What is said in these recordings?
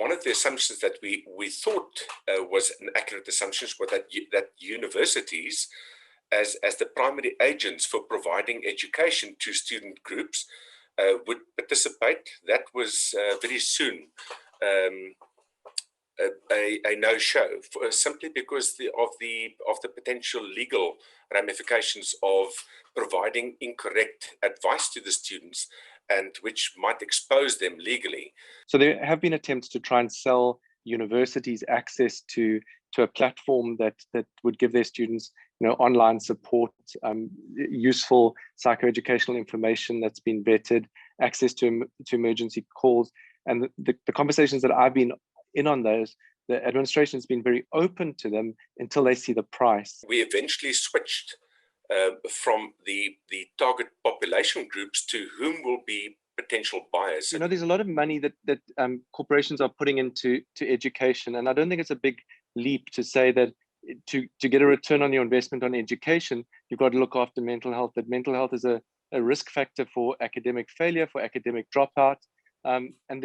one of the assumptions that we thought was an accurate assumption was that universities, as the primary agents for providing education to student groups, would participate. That was very soon a no-show, simply because of the potential legal ramifications of providing incorrect advice to the students, and which might expose them legally. So there have been attempts to try and sell universities access to a platform that would give their students, online support, useful psychoeducational information that's been vetted, access to emergency calls. And the conversations that I've been in on those, the administration has been very open to them until they see the price. We eventually switched from the target population groups to whom will be potential buyers. There's a lot of money that corporations are putting into education, and I don't think it's a big leap to say that to get a return on your investment on education, you've got to look after mental health. That mental health is a risk factor for academic failure, for academic dropout, and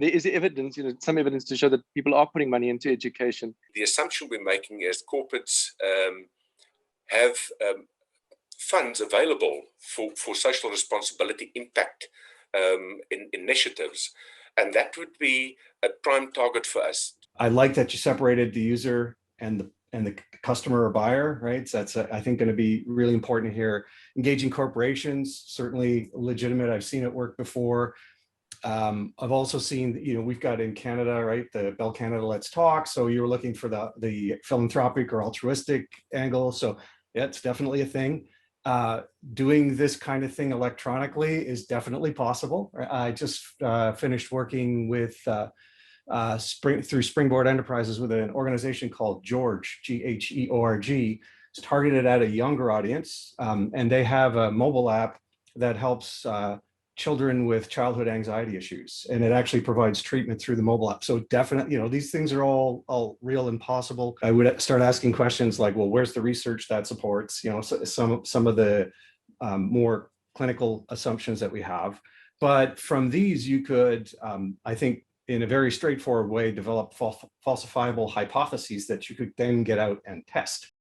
there is evidence, some evidence to show that people are putting money into education. The assumption we're making is corporates have funds available for social responsibility impact initiatives, and that would be a prime target for us. I like that you separated the user and the customer or buyer, right? So that's, I think, going to be really important here. Engaging corporations, certainly legitimate. I've seen it work before. I've also seen, we've got in Canada, right, the Bell Canada Let's Talk. So you're looking for the philanthropic or altruistic angle. So yeah, it's definitely a thing. Doing this kind of thing electronically is definitely possible. I just finished working with through Springboard Enterprises with an organization called George, Georg. It's targeted at a younger audience, and they have a mobile app that helps children with childhood anxiety issues, and it actually provides treatment through the mobile app. So definitely, these things are all real and possible. I would start asking questions like, well, where's the research that supports, some of the more clinical assumptions that we have. But from these, you could, I think, in a very straightforward way, develop falsifiable hypotheses that you could then get out and test.